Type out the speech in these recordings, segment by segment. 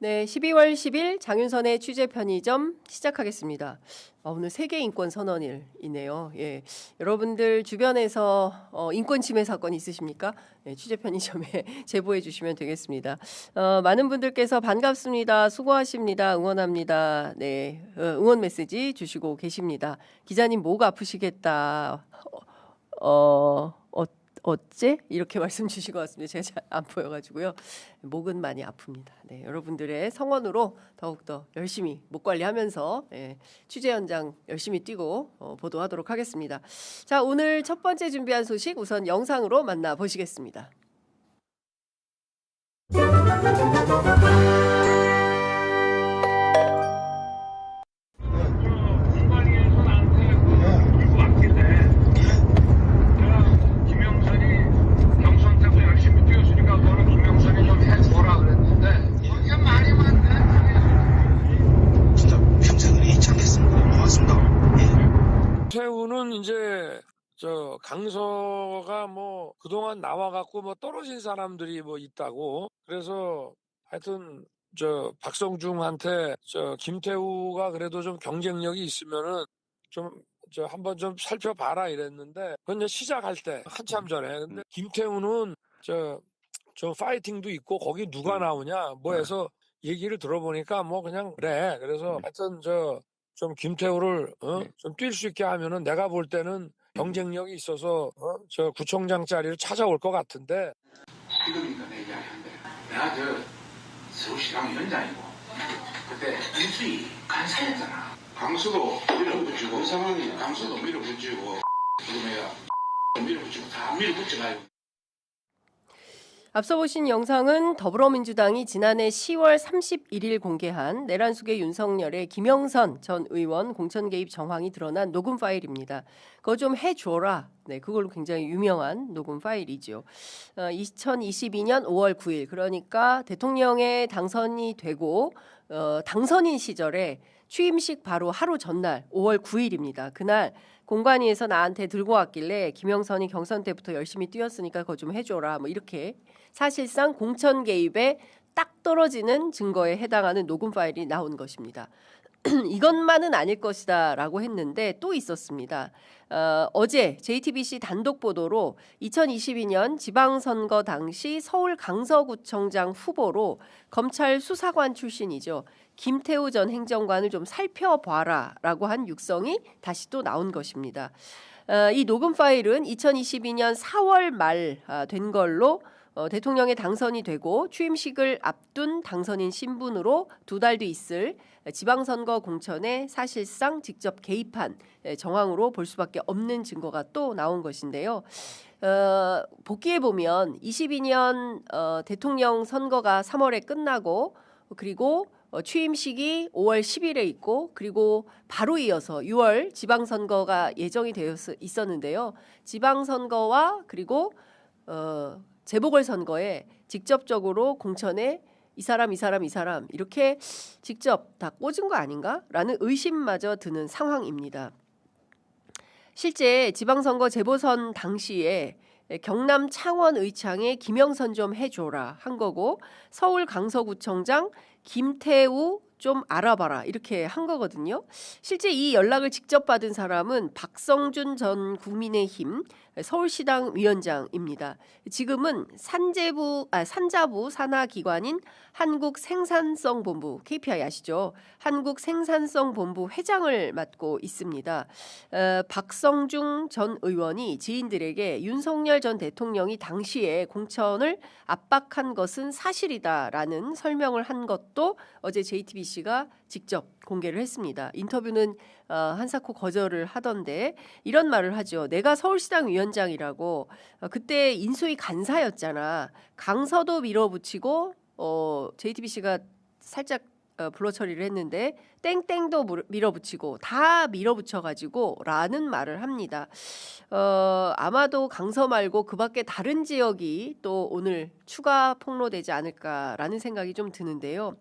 네, 12월 10일 장윤선의 취재 편의점 시작하겠습니다. 오늘 세계 인권 선언일이네요. 예, 여러분들 주변에서 인권 침해 사건 있으십니까? 네, 취재 편의점에 제보해 주시면 되겠습니다. 많은 분들께서 반갑습니다. 수고하십니다. 응원합니다. 네, 응원 메시지 주시고 계십니다. 기자님 목 아프시겠다. 어째? 이렇게 말씀 주신 것 같습니다. 제가 잘 안 보여가지고요. 목은 많이 아픕니다. 네, 여러분들의 성원으로 더욱더 열심히 목 관리하면서 취재 현장 열심히 뛰고 보도하도록 하겠습니다. 자, 오늘 첫 번째 준비한 소식 우선 영상으로 만나보시겠습니다. 김태우는 이제 강서가 뭐 그동안 나와갖고 뭐 떨어진 사람들이 뭐 있다고 그래서 하여튼 박성중한테 김태우가 그래도 좀 경쟁력이 있으면은 좀 한번 좀 살펴봐라 이랬는데 그건 이제 시작할 때 한참 전에. 근데 김태우는 저 파이팅도 있고 거기 누가 나오냐 뭐 해서 얘기를 들어보니까 뭐 그냥 그래. 그래서 하여튼 좀 김태우를 좀 뛸 수 있게 하면은 내가 볼 때는 경쟁력이 있어서 구청장 자리를 찾아올 것 같은데. 지금이니까 내 이야기한데 내가 서울시당 위원장이고 그때 인수위 간사였잖아. 강수도 밀어붙이고 상황이 강수도 밀어붙이고 지금이야 밀어붙이고 다 밀어붙여가지고. 앞서 보신 영상은 더불어민주당이 지난해 10월 31일 공개한 내란숙의 윤석열의 김영선 전 의원 공천 개입 정황이 드러난 녹음 파일입니다. 그거 좀 해줘라. 네, 그걸로 굉장히 유명한 녹음 파일이죠. 2022년 5월 9일 그러니까 대통령에 당선이 되고 당선인 시절에 취임식 바로 하루 전날 5월 9일입니다. 그날 공관위에서 나한테 들고 왔길래 김영선이 경선 때부터 열심히 뛰었으니까 그거 좀 해줘라. 뭐 이렇게 사실상 공천 개입에 딱 떨어지는 증거에 해당하는 녹음 파일이 나온 것입니다. 이것만은 아닐 것이다 라고 했는데 또 있었습니다. 어제 JTBC 단독 보도로 2022년 지방선거 당시 서울 강서구청장 후보로 검찰 수사관 출신이죠. 김태우 전 행정관을 좀 살펴봐라 라고 한 육성이 다시 또 나온 것입니다. 이 녹음 파일은 2022년 4월 말 된 걸로 대통령에 당선이 되고 취임식을 앞둔 당선인 신분으로 2달 뒤 있을 지방선거 공천에 사실상 직접 개입한 정황으로 볼 수밖에 없는 증거가 또 나온 것인데요. 복기해 보면 22년 대통령 선거가 3월에 끝나고 그리고 취임식이 5월 10일에 있고 그리고 바로 이어서 6월 지방선거가 예정이 되어 있었는데요. 지방선거와 그리고 재보궐선거에 직접적으로 공천에 이 사람 이렇게 직접 다 꽂은 거 아닌가라는 의심마저 드는 상황입니다. 실제 지방선거 재보선 당시에 경남 창원 의창에 김영선 좀 해줘라 한 거고 서울 강서구청장 김태우 좀 알아봐라 이렇게 한 거거든요. 실제 이 연락을 직접 받은 사람은 박성준 전 국민의힘 서울시당 위원장입니다. 지금은 산자부 산하기관인 한국생산성본부 KPI 아시죠? 한국생산성본부 회장을 맡고 있습니다. 박성중 전 의원이 지인들에게 윤석열 전 대통령이 당시에 공천을 압박한 것은 사실이다라는 설명을 한 것도 어제 JTBC가 직접 공개를 했습니다. 인터뷰는 한사코 거절을 하던데 이런 말을 하죠. 내가 서울시당 위원장이라고 그때 인수위 간사였잖아. 강서도 밀어붙이고 JTBC가 살짝 불러 처리를 했는데 땡땡도 밀어붙이고 다 밀어붙여가지고 라는 말을 합니다. 아마도 강서 말고 그 밖에 다른 지역이 또 오늘 추가 폭로되지 않을까라는 생각이 좀 드는데요.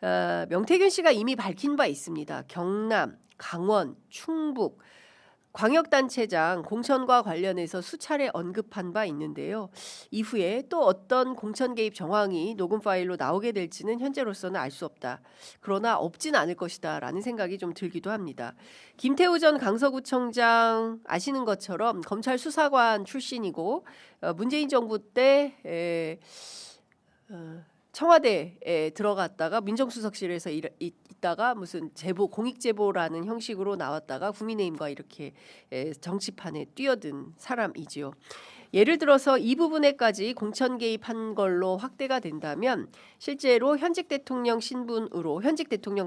명태균 씨가 이미 밝힌 바 있습니다. 경남, 강원, 충북 광역단체장 공천과 관련해서 수차례 언급한 바 있는데요. 이후에 또 어떤 공천 개입 정황이 녹음 파일로 나오게 될지는 현재로서는 알 수 없다. 그러나 없진 않을 것이다 라는 생각이 좀 들기도 합니다. 김태우 전 강서구청장 아시는 것처럼 검찰 수사관 출신이고 문재인 정부 때 청와대에 들어갔다가 민정수석실에서 있다가 무슨 제보 공익제보라는 형식으로 나왔다가 국민의힘과 이렇게 정치판에 뛰어든 사람이지요. 예를 들어서 이 부분에까지 공천 개입한 걸로 확대가 된다면 실제로 현직 대통령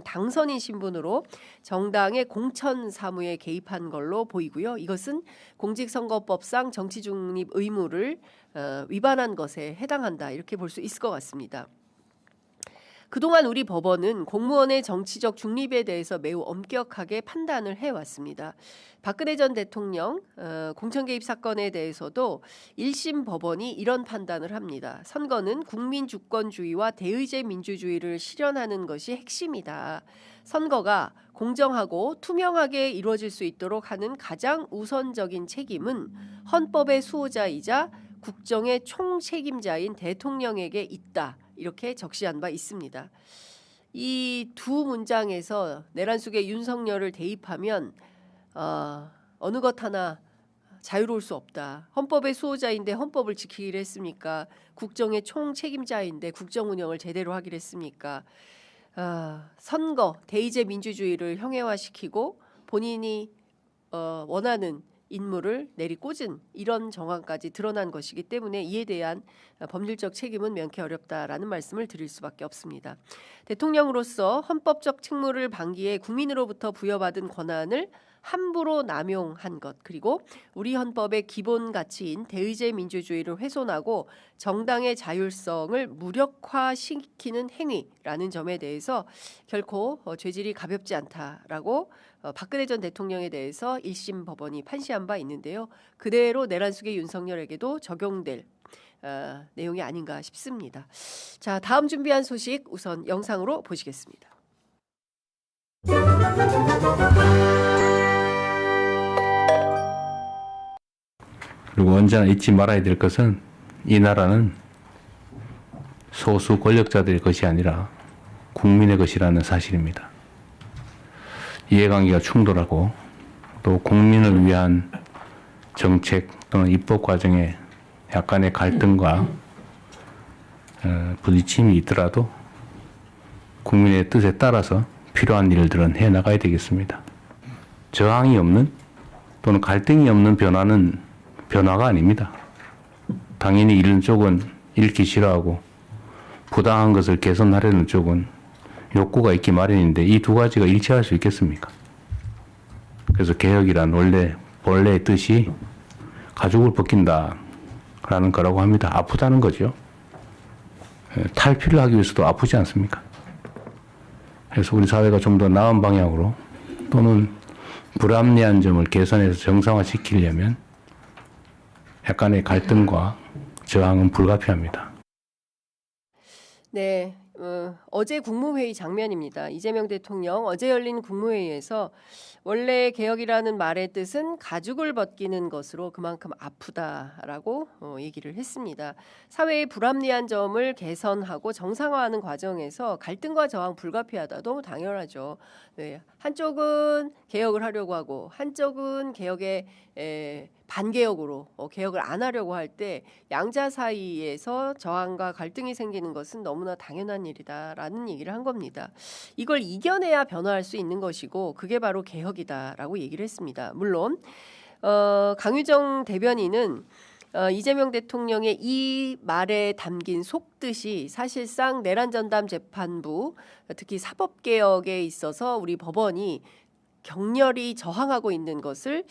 당선인 신분으로 정당의 공천 사무에 개입한 걸로 보이고요. 이것은 공직선거법상 정치중립 의무를 위반한 것에 해당한다 이렇게 볼 수 있을 것 같습니다. 그동안 우리 법원은 공무원의 정치적 중립에 대해서 매우 엄격하게 판단을 해왔습니다. 박근혜 전 대통령 공천 개입 사건에 대해서도 1심 법원이 이런 판단을 합니다. 선거는 국민 주권주의와 대의제 민주주의를 실현하는 것이 핵심이다. 선거가 공정하고 투명하게 이루어질 수 있도록 하는 가장 우선적인 책임은 헌법의 수호자이자 국정의 총책임자인 대통령에게 있다. 이렇게 적시한 바 있습니다. 이 두 문장에서 내란 속에 윤석열을 대입하면 어느 것 하나 자유로울 수 없다. 헌법의 수호자인데 헌법을 지키기로 했습니까? 국정의 총책임자인데 국정 운영을 제대로 하기로 했습니까? 선거, 대의제 민주주의를 형해화시키고 본인이 원하는 인물을 내리꽂은 이런 정황까지 드러난 것이기 때문에 이에 대한 법률적 책임은 면케 어렵다라는 말씀을 드릴 수밖에 없습니다. 대통령으로서 헌법적 책무를 방기해 국민으로부터 부여받은 권한을 함부로 남용한 것, 그리고 우리 헌법의 기본 가치인 대의제 민주주의를 훼손하고 정당의 자율성을 무력화시키는 행위라는 점에 대해서 결코 죄질이 가볍지 않다라고 박근혜 전 대통령에 대해서 1심 법원이 판시한 바 있는데요. 그대로 내란 속의 윤석열에게도 적용될 내용이 아닌가 싶습니다. 자, 다음 준비한 소식 우선 영상으로 보시겠습니다. 그리고 언제나 잊지 말아야 될 것은 이 나라는 소수 권력자들의 것이 아니라 국민의 것이라는 사실입니다. 이해관계가 충돌하고 또 국민을 위한 정책 또는 입법 과정에 약간의 갈등과 부딪힘이 있더라도 국민의 뜻에 따라서 필요한 일들은 해나가야 되겠습니다. 저항이 없는 또는 갈등이 없는 변화는 변화가 아닙니다. 당연히 이런 쪽은 잃기 싫어하고 부당한 것을 개선하려는 쪽은 욕구가 있기 마련인데 이 두 가지가 일치할 수 있겠습니까? 그래서 개혁이란 본래의 뜻이 가죽을 벗긴다라는 거라고 합니다. 아프다는 거죠. 탈피를 하기 위해서도 아프지 않습니까? 그래서 우리 사회가 좀 더 나은 방향으로 또는 불합리한 점을 개선해서 정상화시키려면 약간의 갈등과 저항은 불가피합니다. 네, 어제 국무회의 장면입니다. 이재명 대통령 어제 열린 국무회의에서 원래 개혁이라는 말의 뜻은 가죽을 벗기는 것으로 그만큼 아프다라고 얘기를 했습니다. 사회의 불합리한 점을 개선하고 정상화하는 과정에서 갈등과 저항 불가피하다. 너무 당연하죠. 네, 한쪽은 개혁을 하려고 하고 한쪽은 개혁에 반개혁으로 개혁을 안 하려고 할 때 양자 사이에서 저항과 갈등이 생기는 것은 너무나 당연한 일이다라는 얘기를 한 겁니다. 이걸 이겨내야 변화할 수 있는 것이고 그게 바로 개혁이다라고 얘기를 했습니다. 물론 강유정 대변인은 이재명 대통령의 이 말에 담긴 속뜻이 사실상 내란 전담 재판부 특히 사법개혁에 있어서 우리 법원이 격렬히 저항하고 있는 것을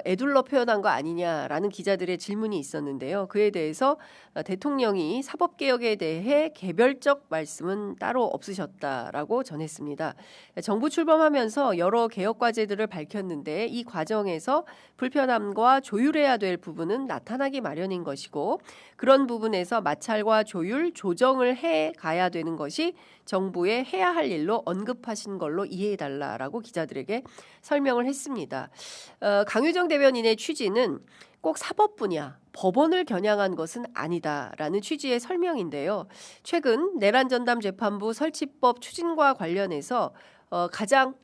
에둘러 표현한 거 아니냐라는 기자들의 질문이 있었는데요. 그에 대해서 대통령이 사법개혁에 대해 개별적 말씀은 따로 없으셨다라고 전했습니다. 정부 출범하면서 여러 개혁 과제들을 밝혔는데 이 과정에서 불편함과 조율해야 될 부분은 나타나기 마련인 것이고 그런 부분에서 마찰과 조율, 조정을 해 가야 되는 것이 정부의 해야 할 일로 언급하신 걸로 이해해달라라고 기자들 기자들에게 설명을 했습니다. 강유정 대변인의 취지는 꼭 사법 분야, 법원을 겨냥한 것은 아니다라는 취지의 설명인데요. 최근 내란 전담 재판부 설치법 추진과 관련해서 가장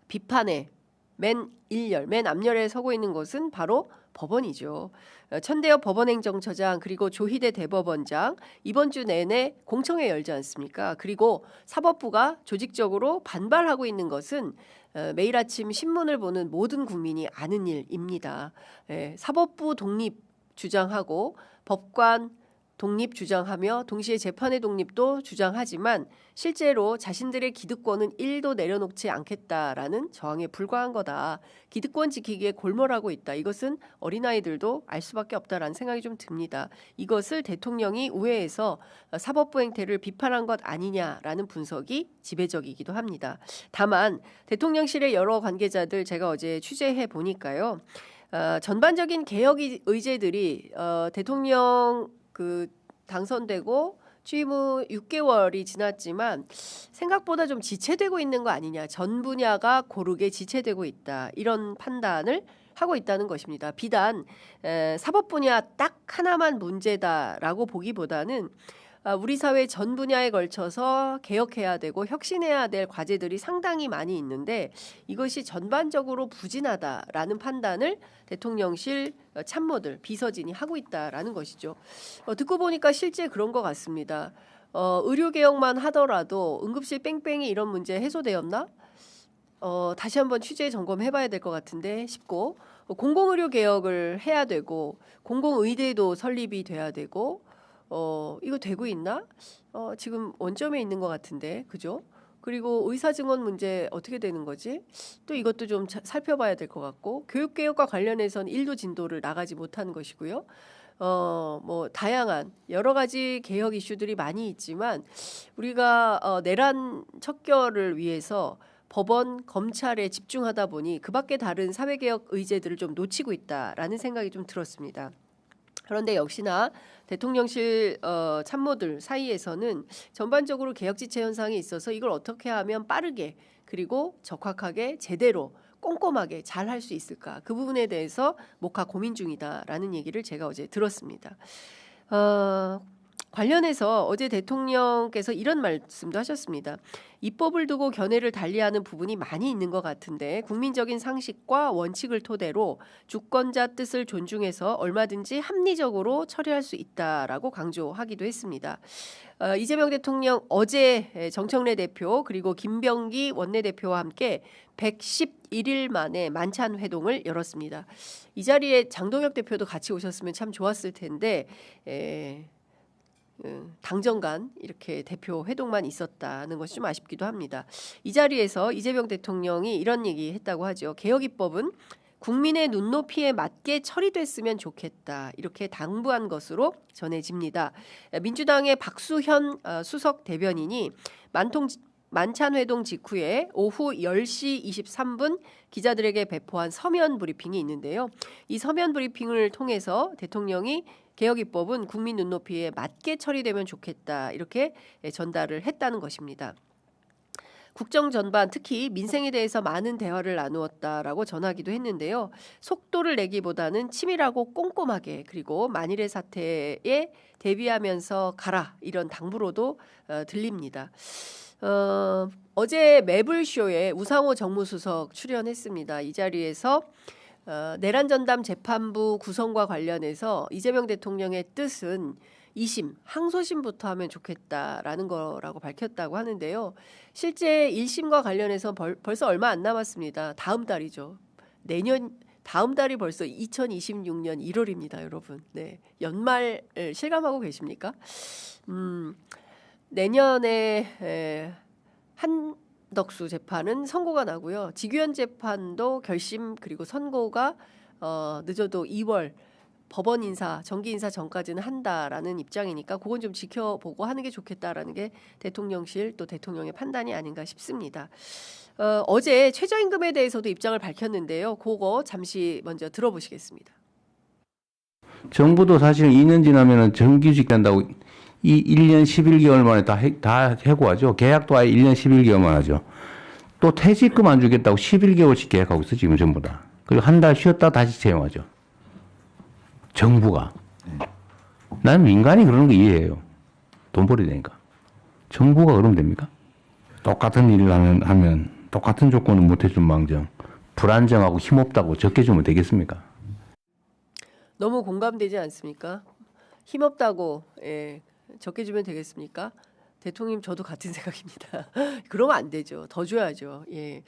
비판의 맨 앞열에 서고 있는 것은 바로 법원이죠. 천대엽 법원행정처장 그리고 조희대 대법원장 이번 주 내내 공청회 열지 않습니까? 그리고 사법부가 조직적으로 반발하고 있는 것은 매일 아침 신문을 보는 모든 국민이 아는 일입니다. 사법부 독립 주장하고 법관 독립 주장하며 동시에 재판의 독립도 주장하지만 실제로 자신들의 기득권은 1도 내려놓지 않겠다라는 저항에 불과한 거다. 기득권 지키기에 골몰하고 있다. 이것은 어린아이들도 알 수밖에 없다라는 생각이 좀 듭니다. 이것을 대통령이 우회해서 사법부 행태를 비판한 것 아니냐라는 분석이 지배적이기도 합니다. 다만 대통령실의 여러 관계자들 제가 어제 취재해 보니까요. 전반적인 개혁 의제들이 대통령 당선되고 취임 후 6개월이 지났지만 생각보다 좀 지체되고 있는 거 아니냐. 전 분야가 고르게 지체되고 있다. 이런 판단을 하고 있다는 것입니다. 비단 사법 분야 딱 하나만 문제다라고 보기보다는 우리 사회 전 분야에 걸쳐서 개혁해야 되고 혁신해야 될 과제들이 상당히 많이 있는데 이것이 전반적으로 부진하다라는 판단을 대통령실 참모들, 비서진이 하고 있다라는 것이죠. 듣고 보니까 실제 그런 것 같습니다. 의료개혁만 하더라도 응급실 뺑뺑이 이런 문제 해소되었나? 다시 한번 취재 점검해봐야 될 것 같은데 싶고 공공의료 개혁을 해야 되고 공공의대도 설립이 돼야 되고 이거 되고 있나? 지금 원점에 있는 것 같은데, 그죠? 그리고 의사증원 문제 어떻게 되는 거지? 또 이것도 좀 살펴봐야 될 것 같고, 교육개혁과 관련해서는 1도 진도를 나가지 못한 것이고요. 뭐 다양한 여러 가지 개혁 이슈들이 많이 있지만 우리가 내란 척결을 위해서 법원, 검찰에 집중하다 보니 그 밖에 다른 사회개혁 의제들을 좀 놓치고 있다라는 생각이 좀 들었습니다. 그런데 역시나 대통령실 참모들 사이에서는 전반적으로 개혁 지체 현상이 있어서 이걸 어떻게 하면 빠르게 그리고 적확하게 제대로 꼼꼼하게 잘 할 수 있을까 그 부분에 대해서 목하 고민 중이다라는 얘기를 제가 어제 들었습니다. 관련해서 어제 대통령께서 이런 말씀도 하셨습니다. 입법을 두고 견해를 달리하는 부분이 많이 있는 것 같은데 국민적인 상식과 원칙을 토대로 주권자 뜻을 존중해서 얼마든지 합리적으로 처리할 수 있다라고 강조하기도 했습니다. 이재명 대통령 어제 정청래 대표 그리고 김병기 원내대표와 함께 111일 만에 만찬 회동을 열었습니다. 이 자리에 장동혁 대표도 같이 오셨으면 참 좋았을 텐데 당정간 이렇게 대표 회동만 있었다는 것이 좀 아쉽기도 합니다. 이 자리에서 이재명 대통령이 이런 얘기했다고 하죠. 개혁입법은 국민의 눈높이에 맞게 처리됐으면 좋겠다. 이렇게 당부한 것으로 전해집니다. 민주당의 박수현 수석 대변인이 만찬 회동 직후에 오후 10시 23분 기자들에게 배포한 서면 브리핑이 있는데요. 이 서면 브리핑을 통해서 대통령이 개혁입법은 국민 눈높이에 맞게 처리되면 좋겠다 이렇게 전달을 했다는 것입니다. 국정 전반 특히 민생에 대해서 많은 대화를 나누었다라고 전하기도 했는데요. 속도를 내기보다는 치밀하고 꼼꼼하게 그리고 만일의 사태에 대비하면서 가라 이런 당부로도 들립니다. 어제 매불쇼에 우상호 정무수석 출연했습니다. 이 자리에서 내란 전담 재판부 구성과 관련해서 이재명 대통령의 뜻은 2심, 항소심부터 하면 좋겠다라는 거라고 밝혔다고 하는데요. 실제 1심과 관련해서 벌써 얼마 안 남았습니다. 다음 달이죠. 다음 달이 벌써 2026년 1월입니다, 여러분. 네, 연말 실감하고 계십니까? 내년에 한덕수 재판은 선고가 나고요. 직위원 재판도 결심 그리고 선고가 늦어도 2월 법원 인사, 정기 인사 전까지는 한다라는 입장이니까 그건 좀 지켜보고 하는 게 좋겠다라는 게 대통령실 또 대통령의 판단이 아닌가 싶습니다. 어제 최저임금에 대해서도 입장을 밝혔는데요. 그거 잠시 먼저 들어보시겠습니다. 정부도 사실 2년 지나면은 정규직 된다고 이 1년 11개월 만에 다 해고하죠. 계약도 아예 1년 11개월만 하죠. 또 퇴직금 안 주겠다고 11개월씩 계약하고 있어 지금 전부 다. 그리고 한 달 쉬었다 다시 채용하죠. 정부가. 나는 민간이 그러는 거 이해해요. 돈 벌어야 되니까. 정부가 그러면 됩니까? 똑같은 일을 하면 똑같은 조건을 못 해준 망정 불안정하고 힘없다고 적게 주면 되겠습니까? 너무 공감되지 않습니까? 힘없다고 적게 주면 되겠습니까? 대통령 저도 같은 생각입니다. 그러면 안 되죠. 더 줘야죠. 예.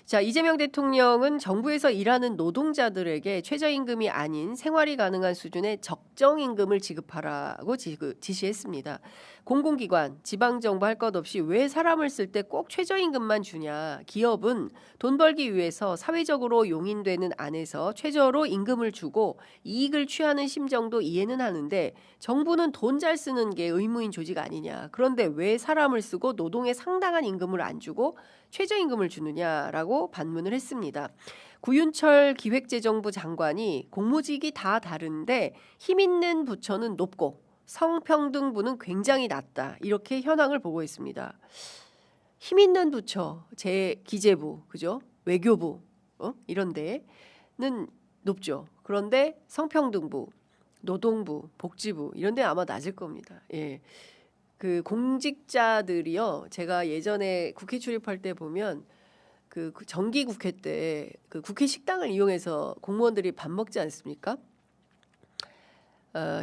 자, 이재명 대통령은 정부에서 일하는 노동자들에게 최저임금이 아닌 생활이 가능한 수준의 적정임금을 지급하라고 지시했습니다. 공공기관, 지방정부 할 것 없이 왜 사람을 쓸 때 꼭 최저임금만 주냐. 기업은 돈 벌기 위해서 사회적으로 용인되는 안에서 최저로 임금을 주고 이익을 취하는 심정도 이해는 하는데 정부는 돈 잘 쓰는 게 의무인 조직 아니냐. 그런데 왜 사람을 쓰고 노동에 상당한 임금을 안 주고 최저임금을 주느냐라고 반문을 했습니다. 구윤철 기획재정부 장관이 공무직이 다 다른데 힘 있는 부처는 높고 성평등부는 굉장히 낮다. 이렇게 현황을 보고 있습니다. 힘 있는 부처, 기재부, 그죠? 외교부 이런 데는 높죠. 그런데 성평등부, 노동부, 복지부 이런 데 아마 낮을 겁니다. 예. 그 공직자들이요. 제가 예전에 국회 출입할 때 보면 그 정기 국회 때 그 국회 식당을 이용해서 공무원들이 밥 먹지 않습니까?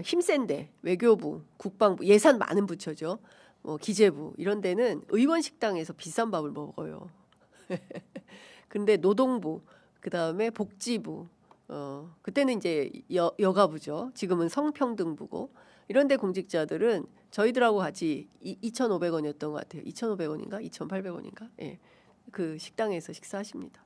힘센데 외교부, 국방부, 예산 많은 부처죠. 기재부 이런 데는 의원 식당에서 비싼 밥을 먹어요. 근데 노동부, 그다음에 복지부, 그때는 이제 여가부죠. 지금은 성평등부고 이런 데 공직자들은 저희들하고 같이 2,500원이었던 것 같아요. 2,500원인가? 2,800원인가? 예. 그 식당에서 식사하십니다.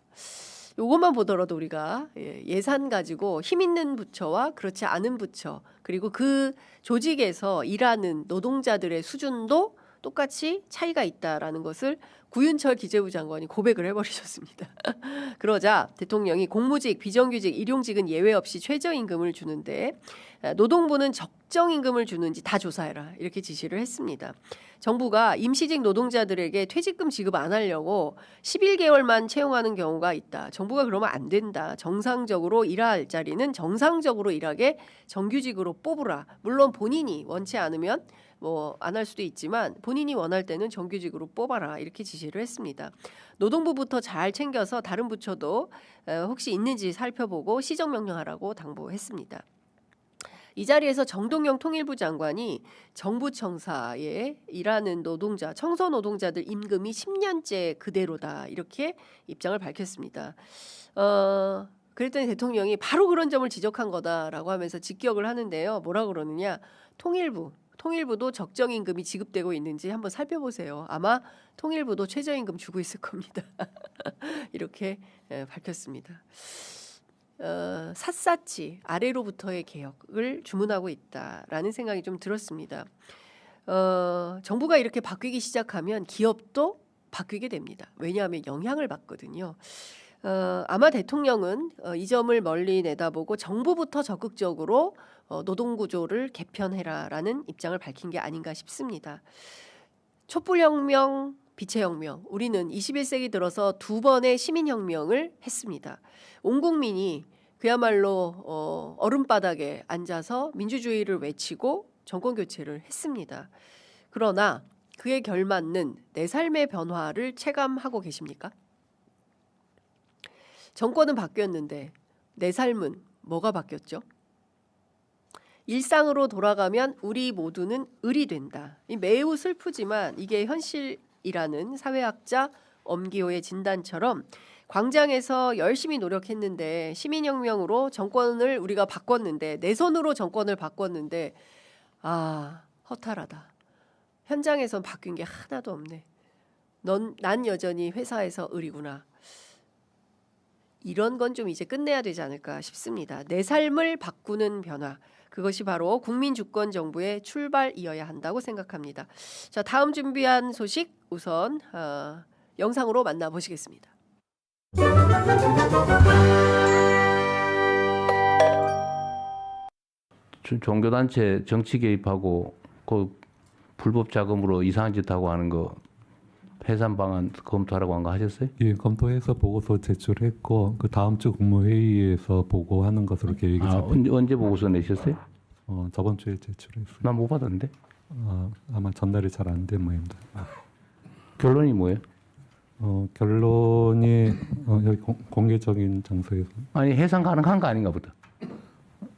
요것만 보더라도 우리가 예산 가지고 힘 있는 부처와 그렇지 않은 부처 그리고 그 조직에서 일하는 노동자들의 수준도 똑같이 차이가 있다라는 것을 구윤철 기재부 장관이 고백을 해버리셨습니다. 그러자 대통령이 공무직, 비정규직, 일용직은 예외 없이 최저임금을 주는데 노동부는 적정임금을 주는지 다 조사해라 이렇게 지시를 했습니다. 정부가 임시직 노동자들에게 퇴직금 지급 안 하려고 11개월만 채용하는 경우가 있다. 정부가 그러면 안 된다. 정상적으로 일할 자리는 정상적으로 일하게 정규직으로 뽑으라. 물론 본인이 원치 않으면 안 할 수도 있지만 본인이 원할 때는 정규직으로 뽑아라 이렇게 지시를 했습니다. 노동부부터 잘 챙겨서 다른 부처도 혹시 있는지 살펴보고 시정명령하라고 당부했습니다. 이 자리에서 정동영 통일부 장관이 정부 청사에 일하는 노동자, 청소 노동자들 임금이 10년째 그대로다 이렇게 입장을 밝혔습니다. 그랬더니 대통령이 바로 그런 점을 지적한 거다라고 하면서 직격을 하는데요. 뭐라 그러느냐? 통일부도 적정임금이 지급되고 있는지 한번 살펴보세요. 아마 통일부도 최저임금 주고 있을 겁니다. 이렇게 밝혔습니다. 샅샅이 아래로부터의 개혁을 주문하고 있다라는 생각이 좀 들었습니다. 정부가 이렇게 바뀌기 시작하면 기업도 바뀌게 됩니다. 왜냐하면 영향을 받거든요. 아마 대통령은 이 점을 멀리 내다보고 정부부터 적극적으로 노동구조를 개편해라라는 입장을 밝힌 게 아닌가 싶습니다. 촛불혁명, 빛의혁명, 우리는 21세기 들어서 2번의 시민혁명을 했습니다. 온 국민이 그야말로 얼음바닥에 앉아서 민주주의를 외치고 정권교체를 했습니다. 그러나 그에 결맞는 내 삶의 변화를 체감하고 계십니까? 정권은 바뀌었는데 내 삶은 뭐가 바뀌었죠? 일상으로 돌아가면 우리 모두는 을이 된다. 매우 슬프지만 이게 현실이라는 사회학자 엄기호의 진단처럼 광장에서 열심히 노력했는데 시민혁명으로 정권을 우리가 바꿨는데 내 손으로 정권을 바꿨는데 허탈하다. 현장에선 바뀐 게 하나도 없네. 난 여전히 회사에서 을이구나. 이런 건 좀 이제 끝내야 되지 않을까 싶습니다. 내 삶을 바꾸는 변화. 그것이 바로 국민주권정부의 출발이어야 한다고 생각합니다. 자, 다음 준비한 소식 우선 영상으로 만나보시겠습니다. 종교단체 정치 개입하고 그 불법 자금으로 이상한 짓 하고 하는 거 해산 방안 검토하라고 한 거 하셨어요? 예, 검토해서 보고서 제출했고 그 다음 주 국무회의에서 보고하는 것으로 계획이 언제 보고서 내셨어요? 저번 주에 제출했어요. 난 못 받았는데. 아마 전달이 잘 안 된 모양입니다. 결론이 뭐예요? 결론이 여기 공개적인 장소에서. 아니 해산 가능한 거 아닌가 보다.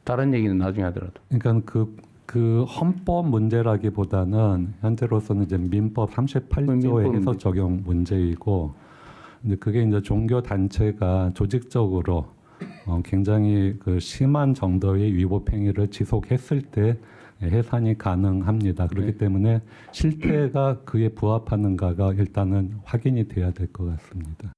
다른 얘기는 나중에 하더라도. 그러니까 그 헌법 문제라기보다는 현재로서는 이제 민법 38조에 해서 적용 문제이고, 근데 그게 이제 종교 단체가 조직적으로 굉장히 그 심한 정도의 위법 행위를 지속했을 때 해산이 가능합니다. 그렇기 때문에 실태가 그에 부합하는가가 일단은 확인이 돼야 될 것 같습니다.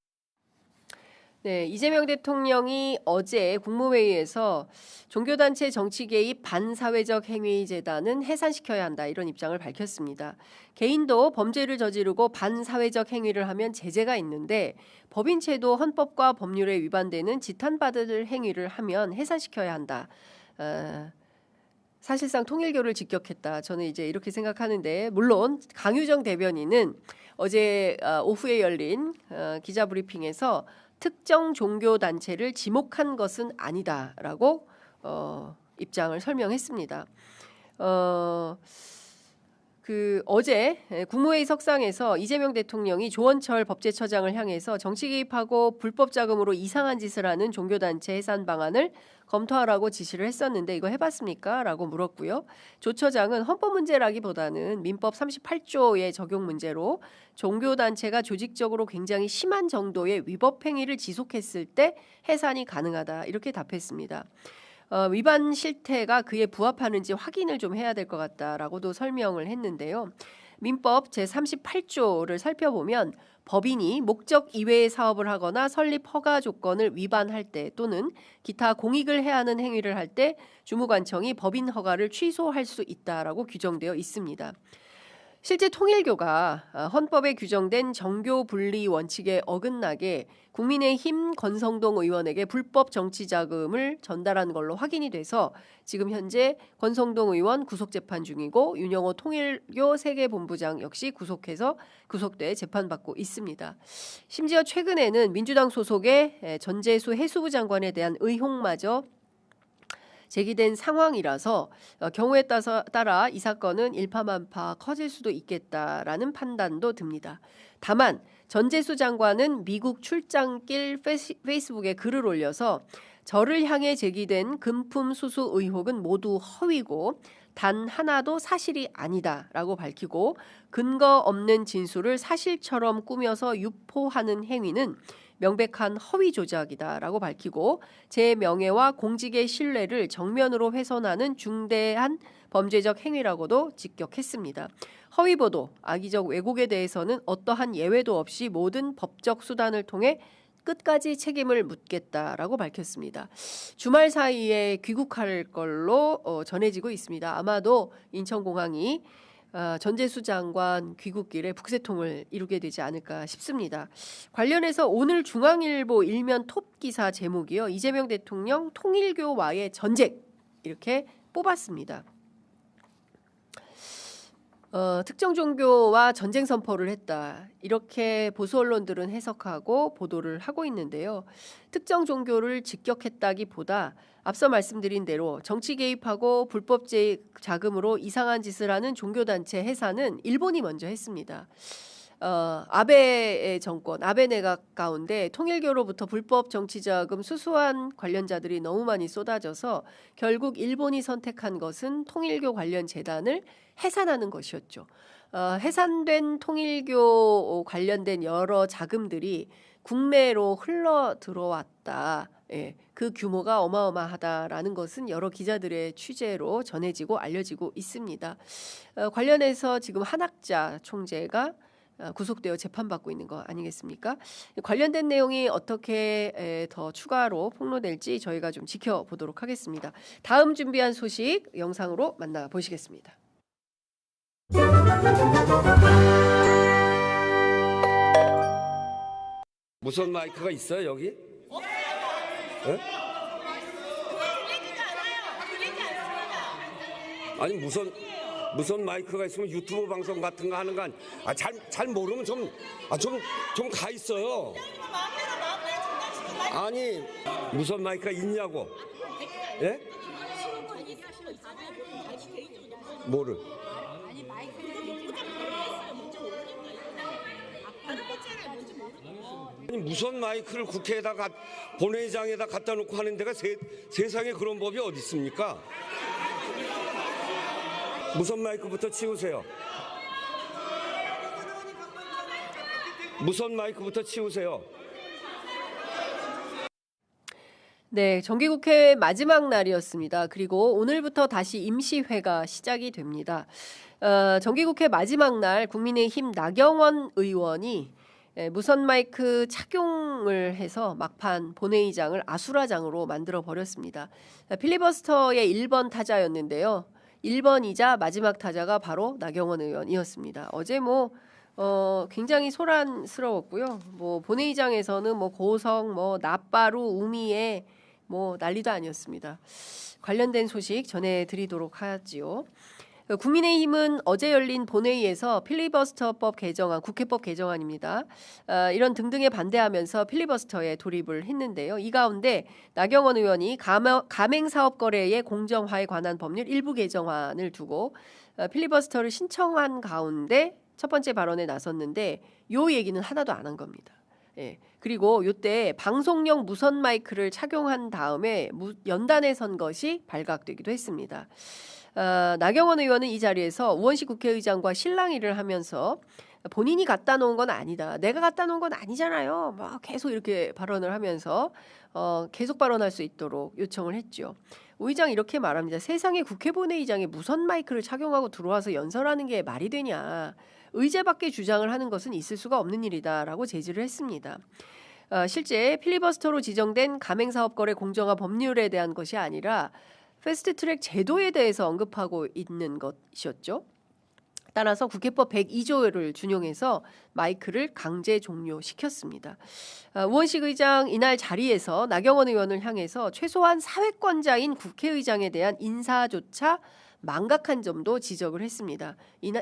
네, 이재명 대통령이 어제 국무회의에서 종교단체 정치 개입 반사회적 행위 재단은 해산시켜야 한다 이런 입장을 밝혔습니다. 개인도 범죄를 저지르고 반사회적 행위를 하면 제재가 있는데 법인체도 헌법과 법률에 위반되는 지탄받을 행위를 하면 해산시켜야 한다. 사실상 통일교를 직격했다. 저는 이제 이렇게 생각하는데, 물론 강유정 대변인은 어제 오후에 열린 기자 브리핑에서 특정 종교 단체를 지목한 것은 아니다라고 입장을 설명했습니다. 어제 국무회의 석상에서 이재명 대통령이 조원철 법제처장을 향해서 정치 개입하고 불법 자금으로 이상한 짓을 하는 종교단체 해산 방안을 검토하라고 지시를 했었는데 이거 해봤습니까? 라고 물었고요. 조 처장은 헌법 문제라기보다는 민법 38조의 적용 문제로 종교단체가 조직적으로 굉장히 심한 정도의 위법 행위를 지속했을 때 해산이 가능하다 이렇게 답했습니다. 위반 실태가 그에 부합하는지 확인을 좀 해야 될 것 같다라고도 설명을 했는데요. 민법 제38조를 살펴보면 법인이 목적 이외의 사업을 하거나 설립 허가 조건을 위반할 때 또는 기타 공익을 해하는 행위를 할 때 주무관청이 법인 허가를 취소할 수 있다라고 규정되어 있습니다. 실제 통일교가 헌법에 규정된 정교 분리 원칙에 어긋나게 국민의힘 권성동 의원에게 불법 정치 자금을 전달한 걸로 확인이 돼서 지금 현재 권성동 의원 구속 재판 중이고 윤영호 통일교 세계본부장 역시 구속돼 재판받고 있습니다. 심지어 최근에는 민주당 소속의 전재수 해수부 장관에 대한 의혹마저 제기된 상황이라서 경우에 따라 이 사건은 일파만파 커질 수도 있겠다라는 판단도 듭니다. 다만 전재수 장관은 미국 출장길 페이스북에 글을 올려서 저를 향해 제기된 금품 수수 의혹은 모두 허위고 단 하나도 사실이 아니다라고 밝히고 근거 없는 진술을 사실처럼 꾸며서 유포하는 행위는 명백한 허위 조작이다라고 밝히고 제 명예와 공직의 신뢰를 정면으로 훼손하는 중대한 범죄적 행위라고도 직격했습니다. 허위 보도, 악의적 왜곡에 대해서는 어떠한 예외도 없이 모든 법적 수단을 통해 끝까지 책임을 묻겠다라고 밝혔습니다. 주말 사이에 귀국할 걸로 전해지고 있습니다. 아마도 인천공항이 전재수 장관 귀국길에 북새통을 이루게 되지 않을까 싶습니다. 관련해서 오늘 중앙일보 일면 톱 기사 제목이요. 이재명 대통령 통일교와의 전쟁 이렇게 뽑았습니다. 특정 종교와 전쟁 선포를 했다. 이렇게 보수 언론들은 해석하고 보도를 하고 있는데요. 특정 종교를 직격했다기보다 앞서 말씀드린 대로 정치 개입하고 불법 자금으로 이상한 짓을 하는 종교단체 해산은 일본이 먼저 했습니다. 아베 정권, 아베 내각 가운데 통일교로부터 불법 정치자금 수수한 관련자들이 너무 많이 쏟아져서 결국 일본이 선택한 것은 통일교 관련 재단을 해산하는 것이었죠. 해산된 통일교 관련된 여러 자금들이 국내로 흘러 들어왔다. 예, 그 규모가 어마어마하다라는 것은 여러 기자들의 취재로 전해지고 알려지고 있습니다. 관련해서 지금 한학자 총재가 구속되어 재판받고 있는 거 아니겠습니까? 관련된 내용이 어떻게 더 추가로 폭로될지 저희가 좀 지켜보도록 하겠습니다. 다음 준비한 소식 영상으로 만나보시겠습니다. 무선 마이크가 있어요 여기? 네? 아니 무선 무선 마이크가 있으면 유튜브 방송 같은 거 하는 거 잘 모르면 좀 가 있어요. 아니 무선 마이크가 있냐고. 예? 뭐를? 아니 무선 마이크를 국회에다가 본회의장에다 갖다 놓고 하는 데가 세상에 그런 법이 어디 있습니까? 무선 마이크부터 치우세요. 무선 마이크부터 치우세요. 네, 정기국회 마지막 날이었습니다. 그리고 오늘부터 다시 임시회가 시작이 됩니다. 정기국회 마지막 날 국민의힘 나경원 의원이 무선 마이크 착용을 해서 막판 본회의장을 아수라장으로 만들어 버렸습니다. 필리버스터의 1번 타자였는데요. 1번이자 마지막 타자가 바로 나경원 의원이었습니다. 어제 굉장히 소란스러웠고요. 본회의장에서는 고성, 낫바루, 우미에 난리도 아니었습니다. 관련된 소식 전해드리도록 하지요. 국민의힘은 어제 열린 본회의에서 필리버스터법 개정안, 국회법 개정안입니다. 이런 등등에 반대하면서 필리버스터에 돌입을 했는데요. 이 가운데 나경원 의원이 가맹사업거래의 공정화에 관한 법률 일부 개정안을 두고 필리버스터를 신청한 가운데 첫 번째 발언에 나섰는데 요 얘기는 하나도 안 한 겁니다. 예. 그리고 요때 방송용 무선 마이크를 착용한 다음에 연단에 선 것이 발각되기도 했습니다. 나경원 의원은 이 자리에서 우원식 국회의장과 실랑이를 하면서 본인이 갖다 놓은 건 아니다. 내가 갖다 놓은 건 아니잖아요. 계속 이렇게 발언을 하면서 계속 발언할 수 있도록 요청을 했죠. 오 의장 이렇게 말합니다. 세상에 국회 본회의장에 무선 마이크를 착용하고 들어와서 연설하는 게 말이 되냐. 의제 밖의 주장을 하는 것은 있을 수가 없는 일이다라고 제지를 했습니다. 실제 필리버스터로 지정된 가맹사업거래 공정화 법률에 대한 것이 아니라 패스트트랙 제도에 대해서 언급하고 있는 것이었죠. 따라서 국회법 102조를 준용해서 마이크를 강제 종료시켰습니다. 우원식 의장 이날 자리에서 나경원 의원을 향해서 최소한 사회권자인 국회의장에 대한 인사조차 망각한 점도 지적을 했습니다.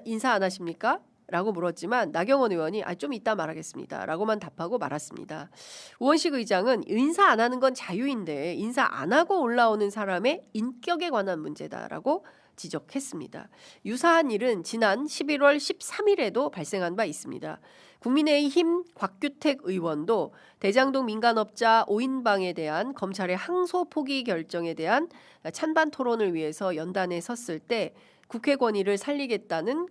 인사 안 하십니까? 라고 물었지만 나경원 의원이 좀 이따 말하겠습니다. 라고만 답하고 말았습니다. 우원식 의장은 인사 안 하는 건 자유인데 인사 안 하고 올라오는 사람의 인격에 관한 문제다라고 지적했습니다. 유사한 일은 지난 11월 13일에도 발생한 바 있습니다. 국민의힘 곽규택 의원도 대장동 민간업자 오인방에 대한 검찰의 항소 포기 결정에 대한 찬반 토론을 위해서 연단에 섰을 때 국회 권위를 살리겠다는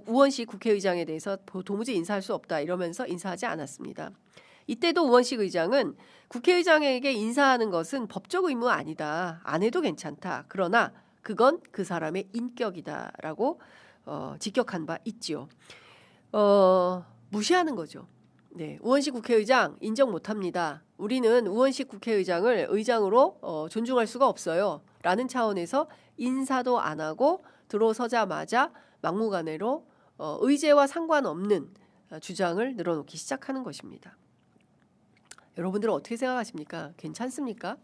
우원식 국회의장에 대해서 도무지 인사할 수 없다 이러면서 인사하지 않았습니다. 이때도 우원식 의장은 국회의장에게 인사하는 것은 법적 의무 아니다. 안 해도 괜찮다. 그러나 그건 그 사람의 인격이다라고 직격한 바 있지요. 무시하는 거죠. 네, 우원식 국회의장 인정 못합니다. 우리는 우원식 국회의장을 의장으로 존중할 수가 없어요. 라는 차원에서 인사도 안 하고 들어서자마자 막무가내로 의제와 상관없는 주장을 늘어놓기 시작하는 것입니다. 여러분들은 어떻게 생각하십니까? 괜찮습니까?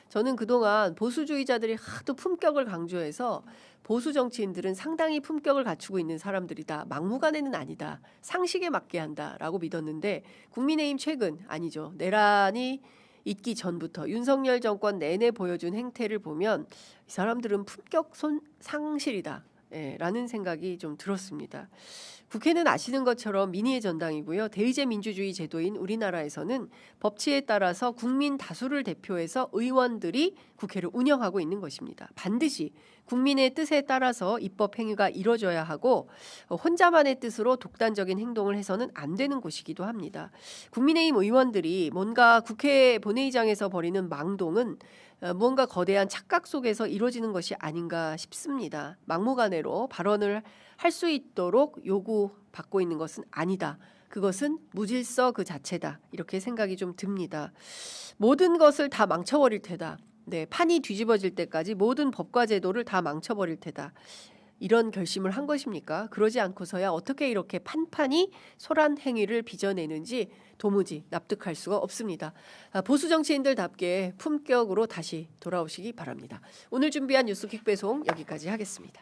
저는 그동안 보수주의자들이 하도 품격을 강조해서 보수 정치인들은 상당히 품격을 갖추고 있는 사람들이다. 막무가내는 아니다. 상식에 맞게 한다라고 믿었는데 국민의힘 최근 아니죠. 내란이 있기 전부터 윤석열 정권 내내 보여준 행태를 보면 이 사람들은 품격 상실이다. 라는 생각이 좀 들었습니다. 국회는 아시는 것처럼 민의의 전당이고요. 대의제 민주주의 제도인 우리나라에서는 법치에 따라서 국민 다수를 대표해서 의원들이 국회를 운영하고 있는 것입니다. 반드시 국민의 뜻에 따라서 입법 행위가 이루어져야 하고 혼자만의 뜻으로 독단적인 행동을 해서는 안 되는 곳이기도 합니다. 국민의힘 의원들이 뭔가 국회 본회의장에서 벌이는 망동은 무언가 거대한 착각 속에서 이루어지는 것이 아닌가 싶습니다. 막무가내로 발언을 할 수 있도록 요구받고 있는 것은 아니다. 그것은 무질서 그 자체다. 이렇게 생각이 좀 듭니다. 모든 것을 다 망쳐버릴 테다. 네, 판이 뒤집어질 때까지 모든 법과 제도를 다 망쳐버릴 테다. 이런 결심을 한 것입니까? 그러지 않고서야 어떻게 이렇게 판판이 소란 행위를 빚어내는지 도무지 납득할 수가 없습니다. 보수 정치인들답게 품격으로 다시 돌아오시기 바랍니다. 오늘 준비한 뉴스 퀵배송 여기까지 하겠습니다.